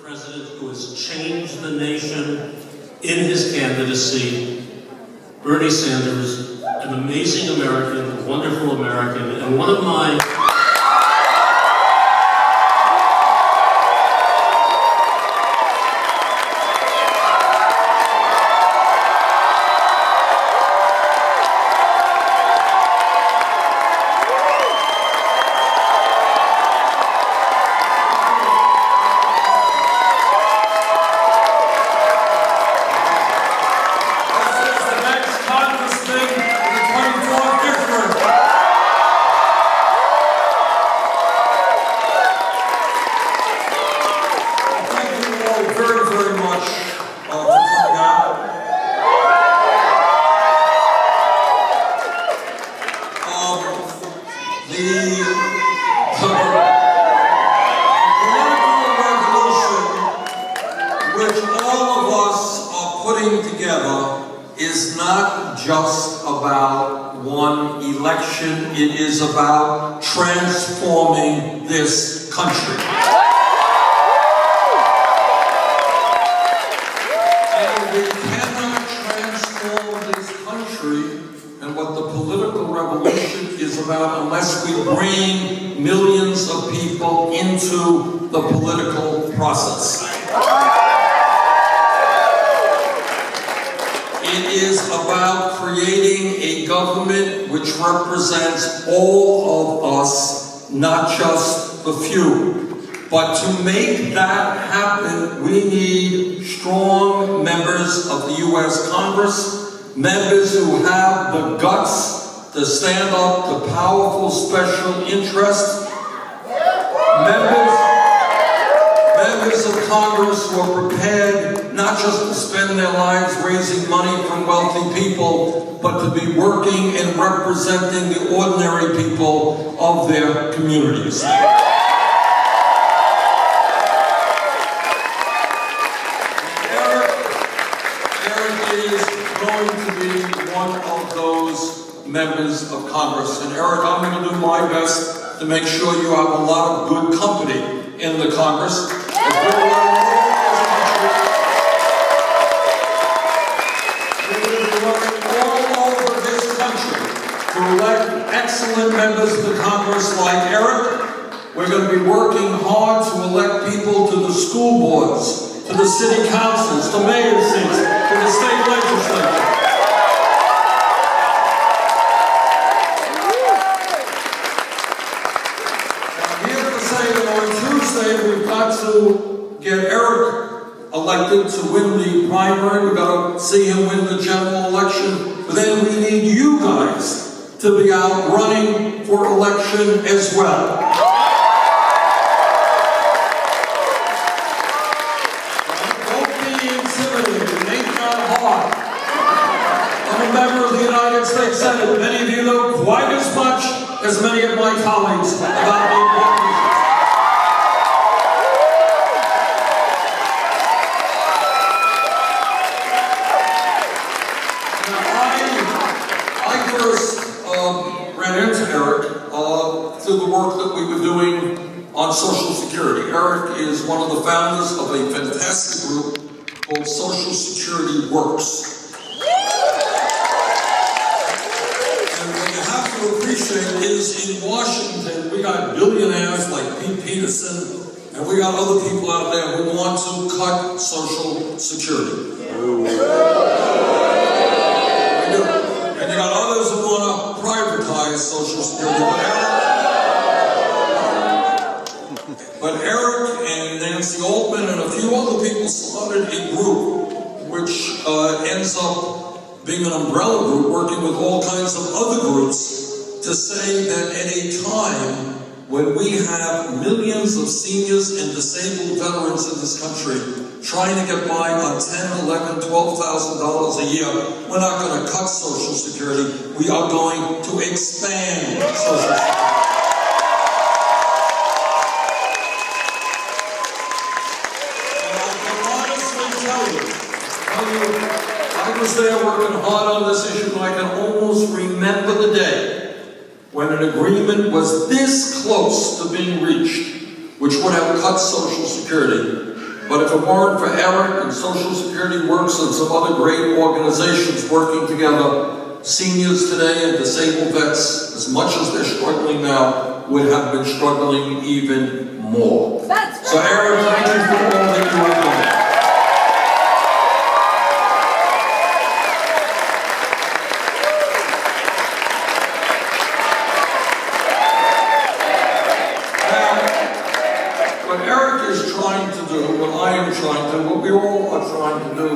president who has changed the nation in his candidacy, Bernie Sanders, an amazing American, a wonderful American, and one of my is not just about one election, it is about transforming this country. And we cannot transform this country and what the political revolution is about unless we bring millions of people into the political process. It is about creating a government which represents all of us, not just the few. But to make that happen, we need strong members of the U.S. Congress, members who have the guts to stand up to powerful special interests, members of Congress who are prepared not just to spend their lives raising money from wealthy people, but to be working and representing the ordinary people of their communities. Eric is going to be one of those members of Congress. And Eric, I'm going to do my best to make sure you have a lot of good company in the Congress. To elect excellent members of the Congress like Eric. We're going to be working hard to elect people to the school boards, to the city councils, to mayor seats, to the state legislature. I'm here to say that on Tuesday we've got to get Eric elected to win the primary. We've got to see him win the general election. But then we need you guys to be out running for election as well. Don't be intimidated, it ain't that hard. I'm a member of the United States Senate. Many of you know quite as much as many of my colleagues about the important issues. Ran into Eric through the work that we were doing on Social Security. Eric is one of the founders of a fantastic group called Social Security Works. And what you have to appreciate is in Washington, we got billionaires like Pete Peterson, and we got other people out there who want to cut Social Security. And you got others who want to privatize Social Security. But Eric and Nancy Altman and a few other people started a group which ends up being an umbrella group working with all kinds of other groups to say that at a time when we have millions of seniors and disabled veterans in this country trying to get by on $10,000, $11,000, $12,000 a year, we're not going to cut Social Security. We are going to expand Social Security. And I can honestly tell you, I was there working hard on this issue, and I can almost remember the day when an agreement was this close to being reached, which would have cut Social Security. But if it weren't for Eric and Social Security Works and some other great organizations working together, seniors today and disabled vets, as much as they're struggling now, would have been struggling even more. So Eric, thank you for all that you have done. What we all are trying to do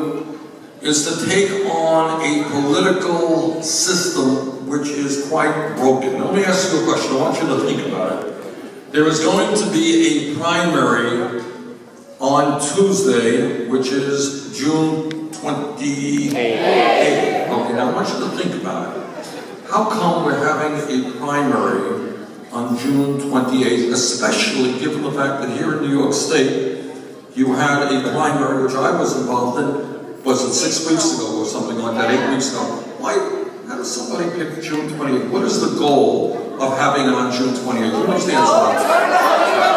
is to take on a political system which is quite broken. Let me ask you a question. I want you to think about it. There is going to be a primary on Tuesday, which is June 28th. Okay, now I want you to think about it. How come we're having a primary on June 28th, especially given the fact that here in New York State, you had a primary, which I was involved in, was it 6 weeks ago or something like that, 8 weeks ago. Why, how does somebody pick June 28th? What is the goal of having it on June 28th? Who knows the answer to that?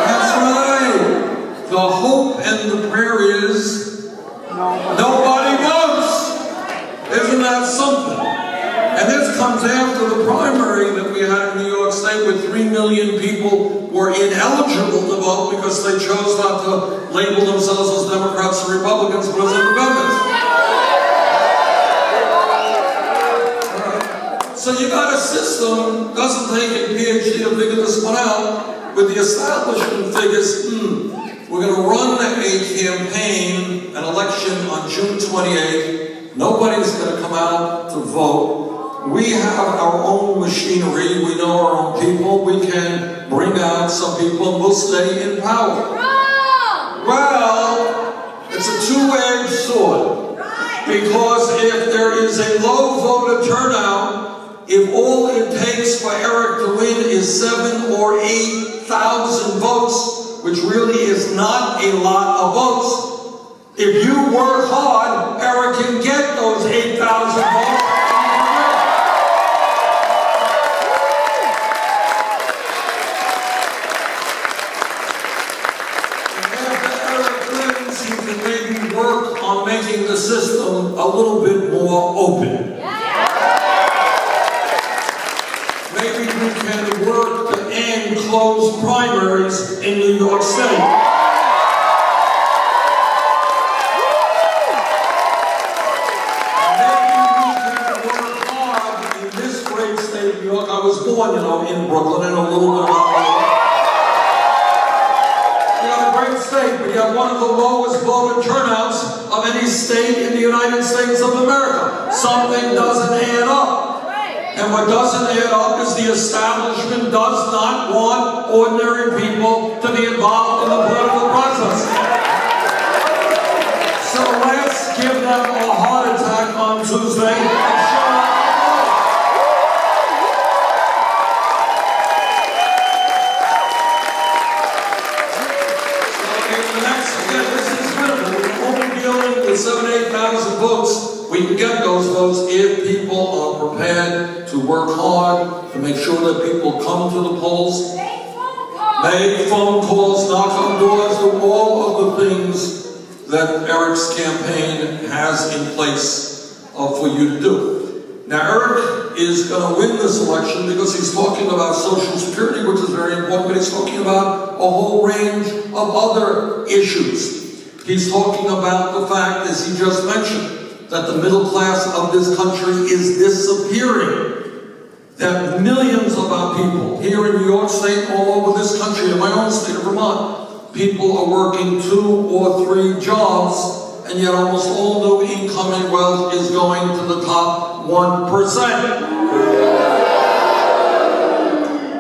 That's right. The hope and the prayer is nobody votes. Isn't that something? And this comes after the primary that we had in New York State, where 3 million people were ineligible to vote because they chose not to label themselves as Democrats or Republicans, but as independents. Right. So you got a system, doesn't take a PhD to figure this one out, with the establishment figures, we're going to run a campaign, an election on June 28th, nobody's going to come out to vote. We have our own machinery, we know our own people, we can bring out some people and we'll stay in power. Well, it's a two-edged sword. Because if there is a low voter turnout, if all it takes for Eric to win is 7,000 or 8,000 votes, which really is not a lot of votes, if you work hard, Eric can get those 8,000 votes. Making the system a little bit more open. Maybe we can work to end closed primaries in New York State. Maybe we can work hard in this great state of New York. I was born, in Brooklyn. I know a little bit about it. State, but you have one of the lowest voter turnouts of any state in the United States of America. Something doesn't add up. And what doesn't add up is the establishment does not want ordinary people to be involved in the political process. So let's give them a heart attack on Tuesday and show up. With 7,000 to 8,000 votes, we can get those votes if people are prepared to work hard, to make sure that people come to the polls, make phone calls, knock on doors, do all of the things that Eric's campaign has in place for you to do. Now, Eric is going to win this election because he's talking about Social Security, which is very important, but he's talking about a whole range of other issues. He's talking about the fact, as he just mentioned, that the middle class of this country is disappearing. That millions of our people here in New York State, all over this country, in my own state of Vermont, people are working 2 or 3 jobs, and yet almost all new incoming wealth is going to the top 1%.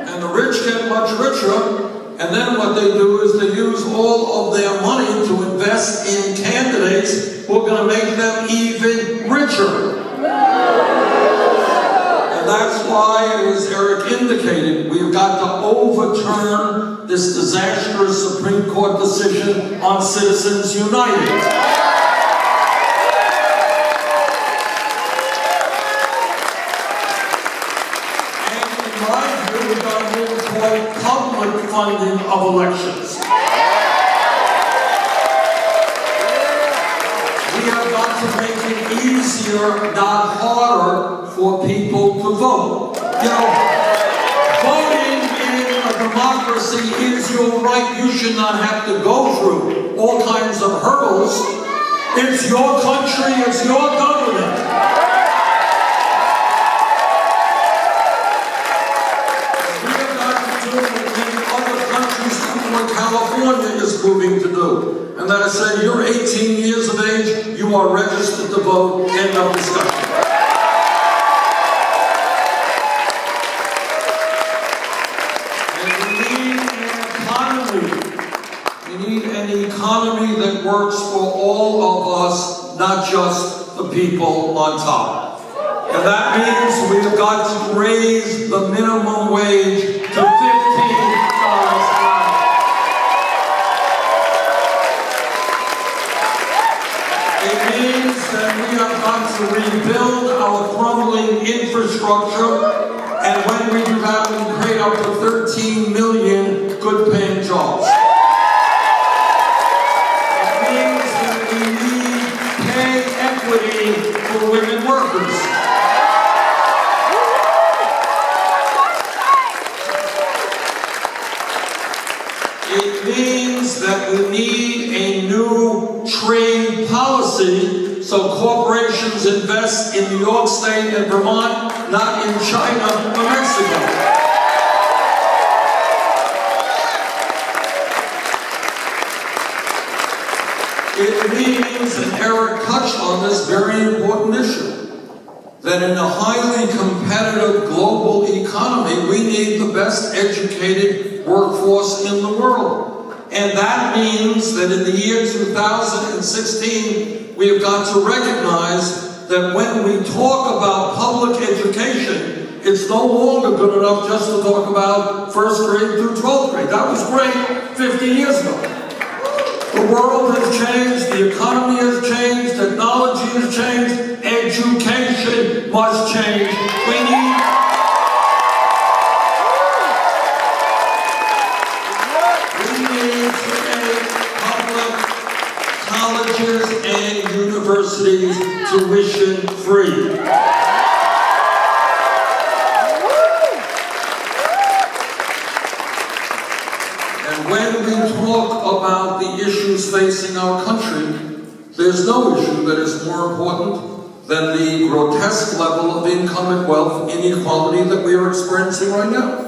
And the rich get much richer. And then what they do is they use all of their money to invest in candidates who are going to make them even richer. And that's why, as Eric indicated, we've got to overturn this disastrous Supreme Court decision on Citizens United. Public funding of elections. easier, not harder, for people to vote. You know, voting in a democracy is your right. You should not have to go through all kinds of hurdles. It's your country, it's your government. We have got to do what many other countries do, what California is moving to do. And then I said, you're 18 years of age, you are registered to vote, end of discussion. And we need an economy. We need an economy that works for all of us, not just the people on top. And that means we have got to raise the minimum wage to $15 an hour. It means that we have got to rebuild our crumbling infrastructure, and when we do that, we create up to 13 million good-paying jobs. It means that we need pay equity for women workers. It means that we need a new trade policy so corporations invest in New York State and Vermont, not in China or Mexico. It means, and Eric touched on this very important issue, that in a highly competitive global economy, we need the best educated workforce in the world. And that means that in the year 2016, we have got to recognize that when we talk about public education, it's no longer good enough just to talk about first grade through 12th grade. That was great 50 years ago. The world has changed, the economy has changed, technology has changed, education must change. We need to make public colleges and universities tuition free. And when we talk about the issues facing our country, there's no issue that is more important than the grotesque level of income and wealth inequality that we are experiencing right now.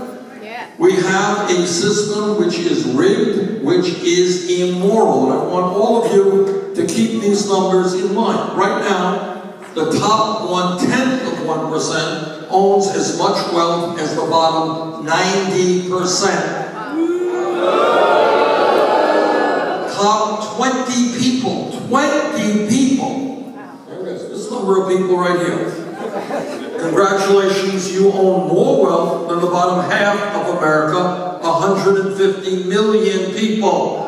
We have a system which is rigged, which is immoral. And I want all of you to keep these numbers in mind. Right now, the top 1/10 of 1% owns as much wealth as the bottom 90%. Top 20 people, 20 people. There it is, this number of people right here. Congratulations, you own more wealth than the bottom half of America, 150 million people.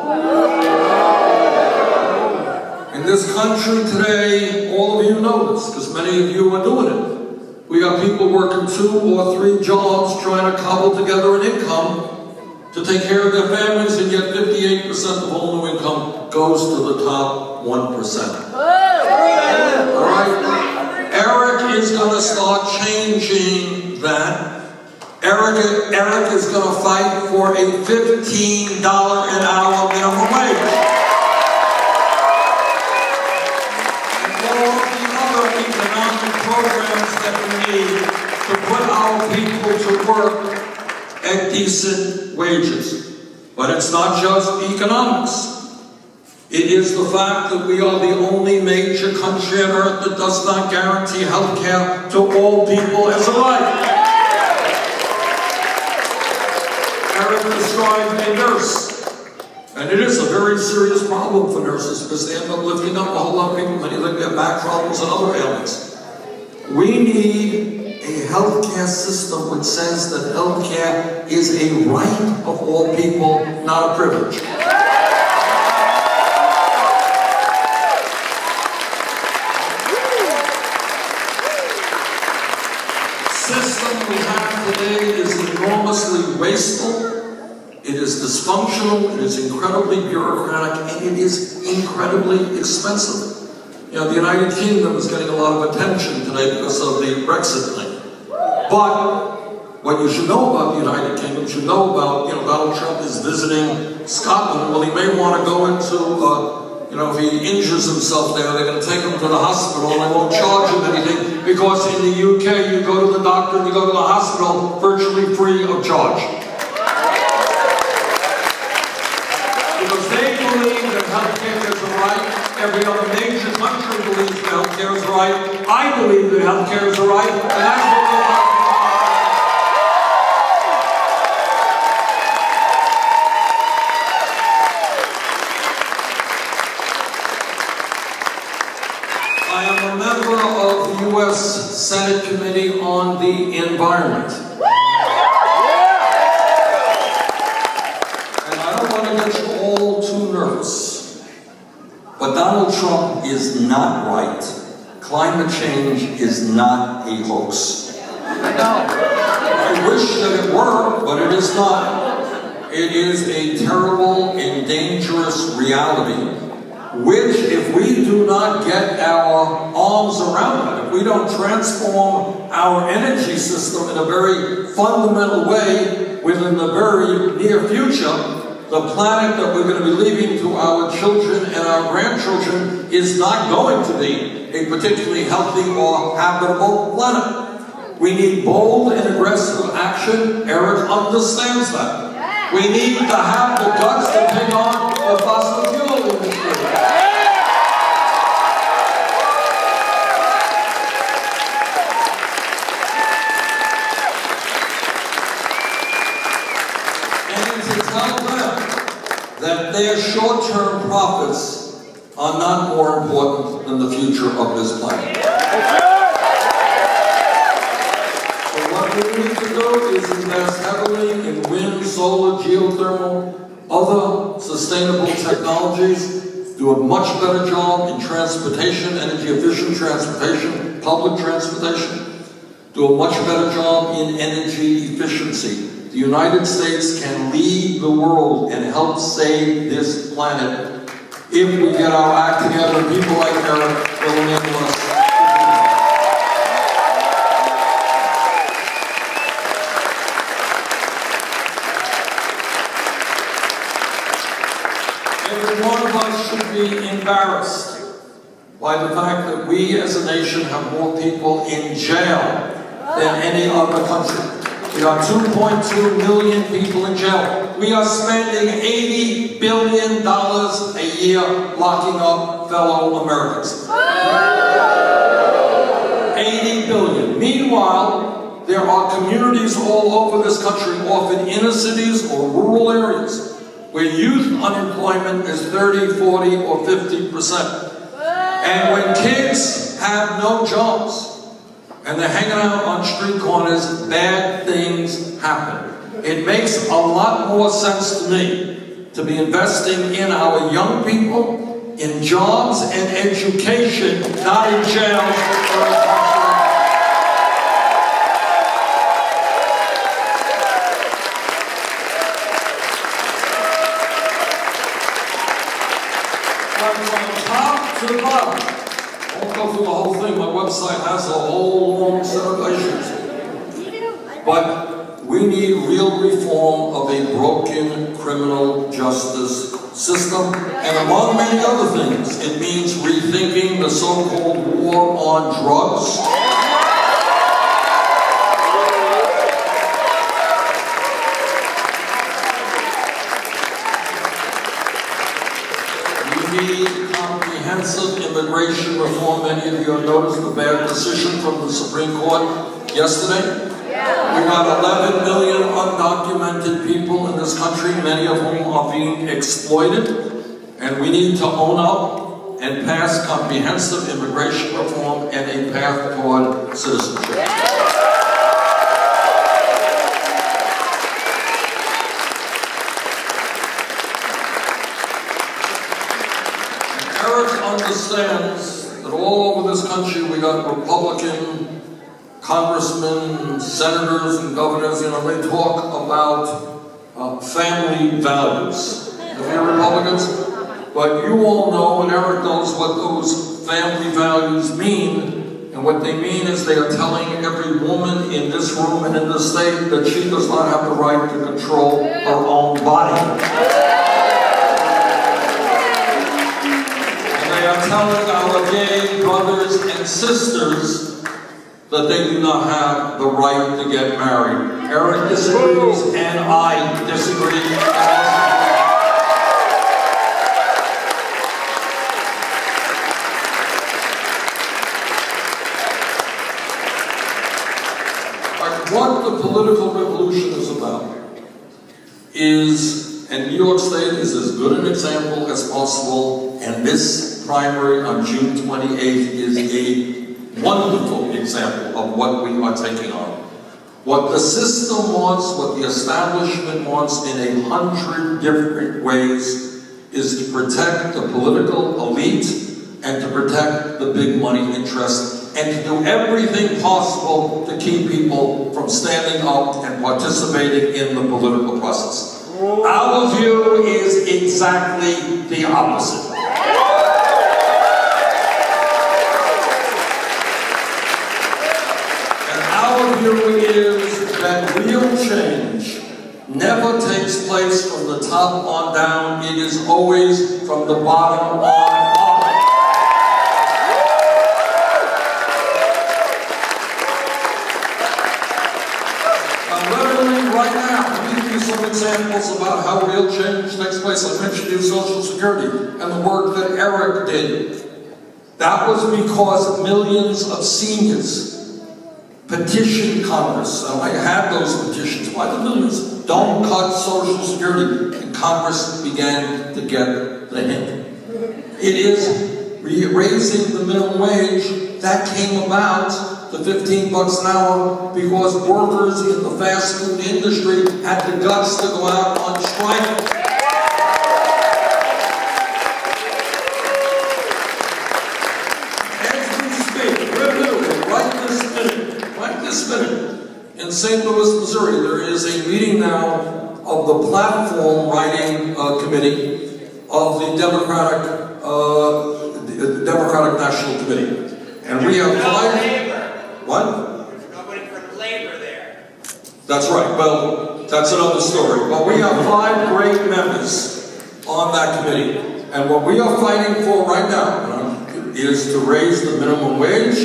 In this country today, all of you know this, because many of you are doing it. We got people working 2 or 3 jobs trying to cobble together an income to take care of their families, and yet 58% of all new income goes to the top 1%. All right? Eric is going to start changing that. Eric is going to fight for a $15 an hour minimum wage. And all the other economic programs that we need to put our people to work at decent wages. But it's not just economics. It is the fact that we are the only major country on earth that does not guarantee health care to all people as a right. Eric described a nurse. And it is a very serious problem for nurses because they end up lifting up a whole lot of people. Many of them get back problems and other ailments. We need a healthcare system which says that healthcare is a right of all people, not a privilege. System we have today is enormously wasteful, it is dysfunctional, it is incredibly bureaucratic, and it is incredibly expensive. You know, the United Kingdom is getting a lot of attention today because of the Brexit thing. But what you should know about the United Kingdom, you should know about, Donald Trump is visiting Scotland. Well, he may want to go into, if he injures himself there, they're going to take him to the hospital and they won't charge him anything, because in the UK, you go to the doctor and you go to the hospital virtually free of charge. Because they believe that healthcare is a right. Every other major country believes that healthcare is a right. I believe that healthcare is a right, and that's what we're talking about. I am a member of the U.S. Senate Committee on the Environment. And I don't want to get you all too nervous, but Donald Trump is not right. Climate change is not a hoax. I wish that it were, but it is not. It is a terrible and dangerous reality, which, if we do not get our arms around it, if we don't transform our energy system in a very fundamental way within the very near future, the planet that we're going to be leaving to our children and our grandchildren is not going to be a particularly healthy or habitable planet. We need bold and aggressive action. Eric understands that. We need to have the guts to take on the fossil fuel industry. And to tell them that their short-term profits are not more important than the future of this planet. So what we need to do is invest heavily in wind, solar, geothermal, other sustainable technologies, do a much better job in transportation, energy-efficient transportation, public transportation, do a much better job in energy efficiency. The United States can lead the world and help save this planet if we get our act together. People like Eric will enable us. Every one of us should be embarrassed by the fact that we as a nation have more people in jail than any other country. We are 2.2 million people in jail. We are spending $80 billion a year locking up fellow Americans. 80 billion. Meanwhile, there are communities all over this country, often inner cities or rural areas, where youth unemployment is 30, 40, or 50%. And when kids have no jobs, and they're hanging out on street corners, bad things happen. It makes a lot more sense to me to be investing in our young people, in jobs and education, not in jails or incarceration. From top to the bottom. I won't go through the whole thing. My website has a whole long set of issues. But we need real reform of a broken criminal justice system. And among many other things, it means rethinking the so-called war on drugs. We need comprehensive immigration reform. Many of you have noticed the bad decision from the Supreme Court yesterday. We got 11 million undocumented people in this country, many of whom are being exploited. And we need to own up and pass comprehensive immigration reform and a path toward citizenship. Eric understands that all over this country we got Republican congressmen, senators, and governors, they talk about family values. If you're Republicans, but you all know, and Eric knows what those family values mean. And what they mean is they are telling every woman in this room and in this state that she does not have the right to control her own body. And they are telling our gay brothers and sisters that they do not have the right to get married. Eric disagrees, and I disagree. What the political revolution is about is, and New York State is as good an example as possible, and this primary on June 28th is a wonderful example of what we are taking on. What the system wants, what the establishment wants in 100 different ways is to protect the political elite and to protect the big money interests and to do everything possible to keep people from standing up and participating in the political process. Our view is exactly the opposite. And our view is that real change never takes place from the top on down. It is always from the bottom on up. Right now, let me give you some examples about how real change takes place. I mentioned you Social Security and the work that Eric did. That was because millions of seniors petitioned Congress. And I had those petitions by the millions. Don't cut Social Security. And Congress began to get the hint. It is raising the minimum wage that came about, the 15 bucks an hour, because workers in the fast food industry had the guts to go out on strike. As we speak, we're literally right this minute, in St. Louis, Missouri, there is a meeting now of the platform writing committee of the Democratic National Committee. And we have What? There's nobody for labor there. That's right. Well, that's another story. But we have 5 great members on that committee. And what we are fighting for right now is to raise the minimum wage.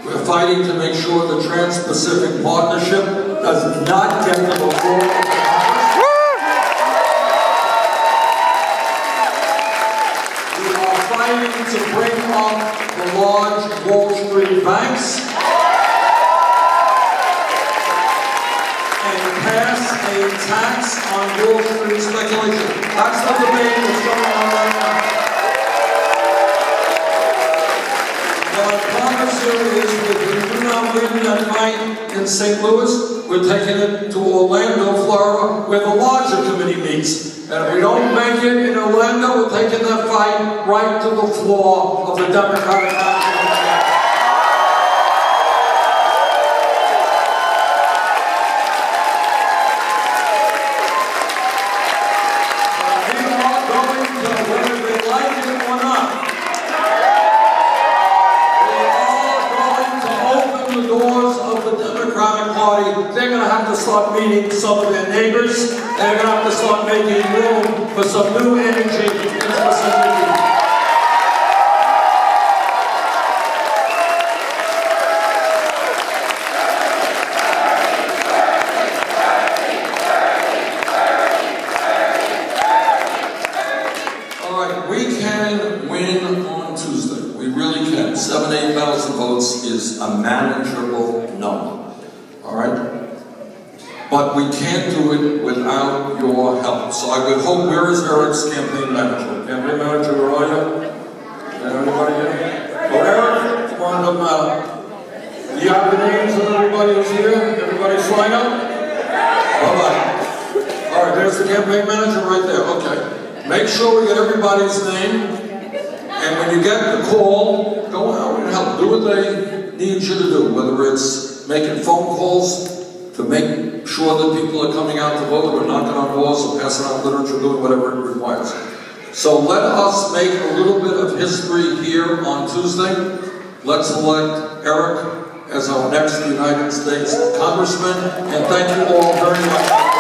We're fighting to make sure the Trans-Pacific Partnership does not get to the floor. We are fighting to bring up the large Wall Street banks pass a tax on Wall Street speculation. That's the debate that's going on right now. What I promise you is that we do not win that fight in St. Louis. We're taking it to Orlando, Florida, where the larger committee meets. And if we don't make it in Orlando, we're taking that fight right to the floor of the Democratic National Committee. They're going to have to start meeting some of their neighbors. They're going to have to start making room for some new energy in the Pacific. All right, we can win on Tuesday. We really can. 7,000-8,000 votes is a manageable number. All right? But we can't do it without your help. So I would hope, where is Eric's campaign manager? Campaign manager, where are you? Anybody here? Oh, Eric, come on up now. Do you have the names of everybody who's here? Everybody sign up? Bye-bye. All right, there's the campaign manager right there. Okay. Make sure we get everybody's name. And when you get the call, go out and help. Do what they need you to do, whether it's making phone calls to make sure that people are coming out to vote, or knocking on doors, or passing out literature, doing whatever it requires. So let us make a little bit of history here on Tuesday. Let's elect Eric as our next United States Congressman, and thank you all very much.